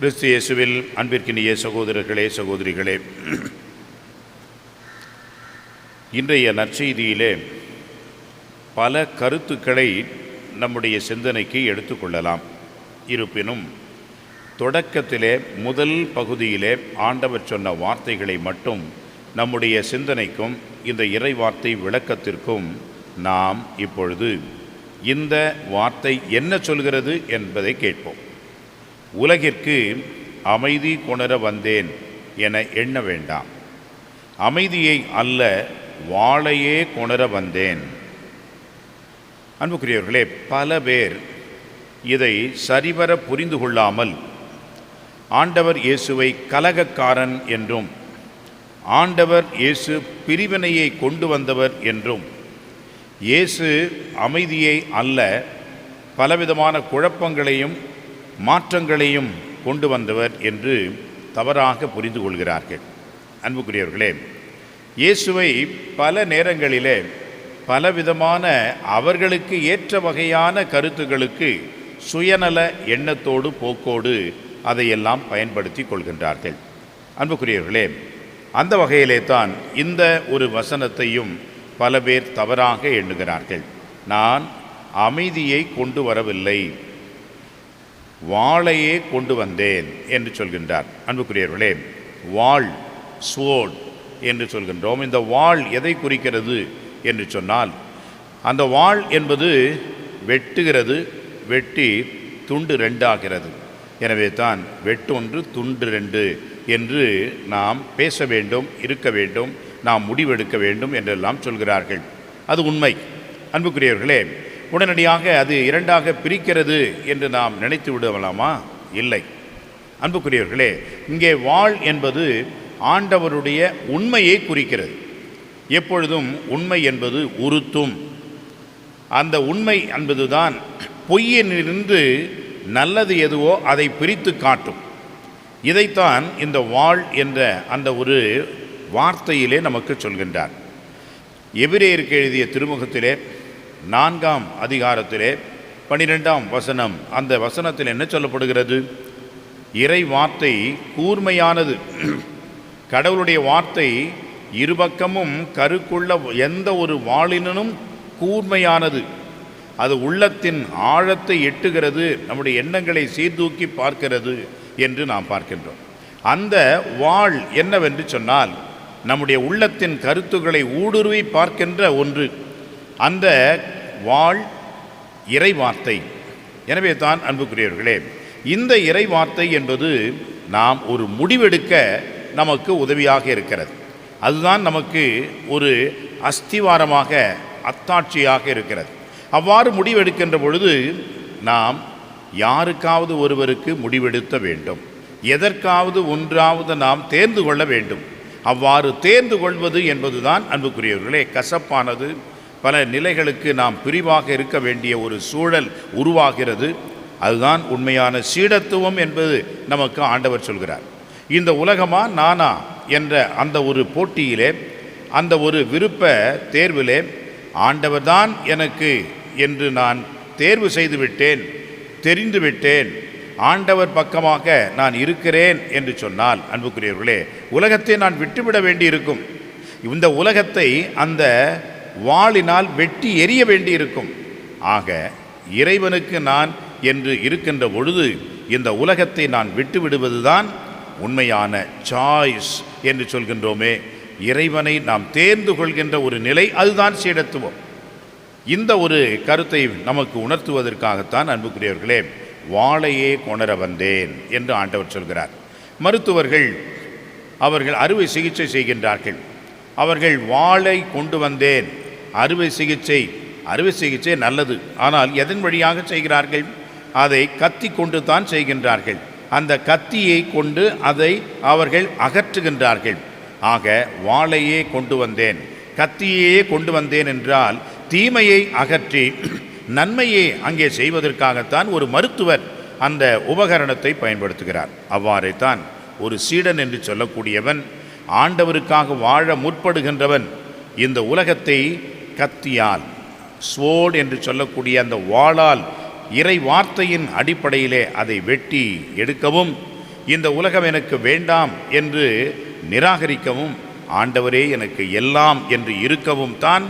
கிறிஸ்து இயேசுவில் அன்பிற்கினிய சகோதரர்களே, சகோதரிகளே, இன்றைய நற்செய்தியிலே பல கருத்துக்களை நம்முடைய சிந்தனைக்கு எடுத்துக்கொள்ளலாம். இருப்பினும் தொடக்கத்திலே முதல் பகுதியிலே ஆண்டவர் சொன்ன வார்த்தைகளை மட்டும் நம்முடைய சிந்தனைக்கும் இந்த இறை வார்த்தை விளக்கத்திற்கும் நாம் இப்பொழுது இந்த வார்த்தை என்ன சொல்கிறது என்பதை கேட்போம். உலகிற்கு அமைதி கொணர வந்தேன் என எண்ண வேண்டாம், அமைதியை அல்ல வாளையே கொணர வந்தேன். அன்புக்குரியவர்களே, பல பேர் இதை சரிவர புரிந்து கொள்ளாமல் ஆண்டவர் இயேசுவை கலகக்காரன் என்றும், ஆண்டவர் இயேசு பிரிவினையை கொண்டு வந்தவர் என்றும், இயேசு அமைதியை அல்ல பலவிதமான குழப்பங்களையும் மாற்றங்களையும் கொண்டு வந்தவர் என்று தவறாக புரிந்து கொள்கிறார்கள். அன்புக்குரியவர்களே, இயேசுவை பல நேரங்களிலே பலவிதமான அவர்களுக்கு ஏற்ற வகையான கருத்துக்களுக்கு சுயநல எண்ணத்தோடு போக்கோடு அதையெல்லாம் பயன்படுத்தி கொள்கின்றார்கள். அன்புக்குரியவர்களே, அந்த வகையிலே தான் இந்த ஒரு வசனத்தையும் பல பேர் தவறாக எண்ணுகிறார்கள். நான் அமைதியை கொண்டு வரவில்லை, வாளையே கொண்டு வந்தேன் என்று சொல்கின்றார். அன்புக்குரியவர்களே, வாள், ஸ்வோர்ட் என்று சொல்கின்றோம். இந்த வாள் எதை குறிக்கிறது என்று சொன்னால், அந்த வாள் என்பது வெட்டுகிறது, வெட்டி துண்டு ரெண்டாகிறது. எனவே தான் வெட்டொன்று துண்டு ரெண்டு என்று நாம் பேச வேண்டும், இருக்க வேண்டும், நாம் முடிவெடுக்க வேண்டும் என்றெல்லாம் சொல்கிறார்கள். அது உண்மை. அன்புக்குரியவர்களே, உடனடியாக அது இரண்டாக பிரிக்கிறது என்று நாம் நினைத்து விடலாமா? இல்லை. அன்புக்குரியவர்களே, இங்கே வாள் என்பது ஆண்டவருடைய உண்மையை குறிக்கிறது. எப்பொழுதும் உண்மை என்பது உறுத்தும். அந்த உண்மை என்பதுதான் பொய்யினின்று நல்லது எதுவோ அதை பிரித்து காட்டும். இதைத்தான் இந்த வாள் என்ற அந்த ஒரு வார்த்தையிலே நமக்கு சொல்கின்றார். எபிரேயருக்கு எழுதிய திருமுகத்திலே 4ஆம் அதிகாரத்திலே 12ஆம் வசனம், அந்த வசனத்தில் என்ன சொல்லப்படுகிறது? இறை வார்த்தை கூர்மையானது. கடவுளுடைய வார்த்தை இருபக்கமும் கருக்குள்ள எந்த ஒரு வாளினும் கூர்மையானது. அது உள்ளத்தின் ஆழத்தை எட்டுகிறது, நம்முடைய எண்ணங்களை சீர்தூக்கி பார்க்கிறது என்று நாம் பார்க்கின்றோம். அந்த வாள் என்னவென்று சொன்னால், நம்முடைய உள்ளத்தின் கருத்துக்களை ஊடுருவி பார்க்கின்ற ஒன்று. அந்த வாள் இறை வார்த்தை. எனவே தான் அன்புக்குரியவர்களே, இந்த இறை வார்த்தை என்பது நாம் ஒரு முடிவெடுக்க நமக்கு உதவியாக இருக்கிறது. அதுதான் நமக்கு ஒரு அஸ்திவாரமாக, அத்தாட்சியாக இருக்கிறது. அவ்வாறு முடிவெடுக்கின்ற பொழுது நாம் யாருக்காவது ஒருவருக்கு முடிவெடுத்த வேண்டும், எதற்காவது ஒன்றாவது நாம் தேர்ந்து கொள்ள வேண்டும். அவ்வாறு தேர்ந்து கொள்வது என்பதுதான் அன்புக்குரியவர்களே கசப்பானது. பல நிலைகளுக்கு நாம் பிரிவாக இருக்க வேண்டிய ஒரு சூழல் உருவாகிறது. அதுதான் உண்மையான சீடத்துவம் என்பது நமக்கு ஆண்டவர் சொல்கிறார். இந்த உலகமா நானா என்ற அந்த ஒரு போட்டியிலே, அந்த ஒரு விருப்ப தேர்விலே ஆண்டவர்தான் எனக்கு என்று நான் தேர்வு செய்து விட்டேன், தெரிந்து விட்டேன், ஆண்டவர் பக்கமாக நான் இருக்கிறேன் என்று சொன்னால், அன்புக்குரியவர்களே, உலகத்தை நான் விட்டுவிட வேண்டியிருக்கும். இந்த உலகத்தை அந்த வாளினால் வெட்டி எரிய வேண்டியிருக்கும். ஆக இறைவனுக்கு நான் என்று இருக்கின்ற பொழுது இந்த உலகத்தை நான் விட்டு விடுவதுதான் உண்மையான சாய்ஸ் என்று சொல்கின்றோமே, இறைவனை நாம் தேர்ந்து கொள்கின்ற ஒரு நிலை, அதுதான் சீடத்துவம். இந்த ஒரு கருத்தை நமக்கு உணர்த்துவதற்காகத்தான் அன்புக்குரியவர்களே வாளையே கொணர வந்தேன் என்று ஆண்டவர் சொல்கிறார். மருத்துவர்கள் அவர்கள் அறுவை சிகிச்சை செய்கின்றார்கள். அவர்கள் வாளை கொண்டு வந்தேன், அறுவை சிகிச்சை நல்லது. ஆனால் எதன் வழியாக செய்கிறார்கள்? அதை கத்தி கொண்டு தான் செய்கின்றார்கள். அந்த கத்தியை கொண்டு அதை அவர்கள் அகற்றுகின்றார்கள். ஆக வாளையே கொண்டு வந்தேன், கத்தியையே கொண்டு வந்தேன் என்றால் தீமையை அகற்றி நன்மையை அங்கே செய்வதற்காகத்தான் ஒரு மருத்துவர் அந்த உபகரணத்தை பயன்படுத்துகிறார். அவ்வாறே தான் ஒரு சீடன் என்று சொல்லக்கூடியவன், ஆண்டவருக்காக வாழ முற்படுகின்றவன், இந்த உலகத்தை கத்தியால், ஸ்வோர்ட் என்று சொல்லக்கூடிய அந்த வாளால், இறை வார்த்தையின் அடிப்படையிலே அதை வெட்டி எடுக்கவும், இந்த உலகம் எனக்கு வேண்டாம் என்று நிராகரிக்கவும், ஆண்டவரே எனக்கு எல்லாம் என்று இருக்கவும் தான்,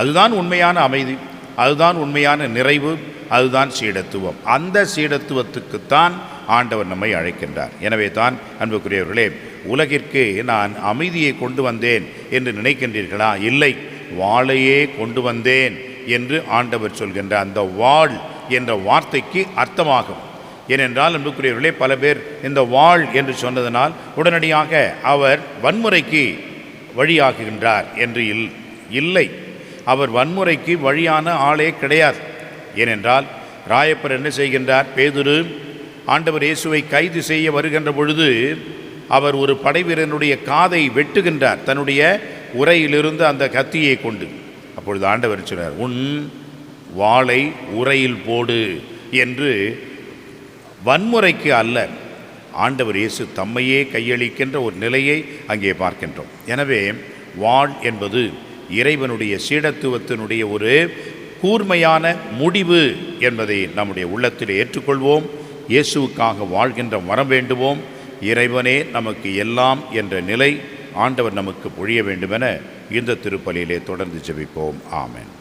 அதுதான் உண்மையான அமைதி, அதுதான் உண்மையான நிறைவு, அதுதான் சீடத்துவம். அந்த சீடத்துவத்துக்குத்தான் ஆண்டவர் நம்மை அழைக்கின்றார். எனவே தான் அன்புக்குரியவர்களே, உலகிற்கு நான் அமைதியை கொண்டு வந்தேன் என்று நினைக்கின்றீர்களா? இல்லை, வாளையே கொண்டு வந்தேன் என்று ஆண்டவர் சொல்கின்ற அந்த வாள் என்ற வார்த்தைக்கு அர்த்தமாகும். ஏனென்றால் அன்புக்குரியவர்களே, பல பேர் இந்த வாள் என்று சொன்னதனால் உடனடியாக அவர் வன்முறைக்கு வழியாகுகின்றார் என்று இல்லை. அவர் வன்முறைக்கு வழியான ஆளே கிடையாது. ஏனென்றால் ராயப்பர் என்ன செய்கின்றார்? பேதுரு ஆண்டவர் இயேசுவை கைது செய்ய வருகின்ற பொழுது அவர் ஒரு படைவீரனுடைய காதை வெட்டுகின்றார் தன்னுடைய உரையிலிருந்து அந்த கத்தியை கொண்டு. அப்பொழுது ஆண்டவர் சொன்னார், உன் வாளை உரையில் போடு என்று. வன்முறைக்கு அல்ல, ஆண்டவர் இயேசு தம்மையே கையளிக்கின்ற ஒரு நிலையை அங்கே பார்க்கின்றோம். எனவே வாள் என்பது இறைவனுடைய சீடத்துவத்தினுடைய ஒரு கூர்மையான முடிவு என்பதை நம்முடைய உள்ளத்தில் ஏற்றுக்கொள்வோம். இயேசுவுக்காக வாழ்கின்ற வரம் வேண்டுவோம். இறைவனே நமக்கு எல்லாம் என்ற நிலை ஆண்டவர் நமக்கு பொழிய வேண்டுமென இந்த திருப்பலியிலே தொடர்ந்து ஜெபிப்போம். ஆமென்.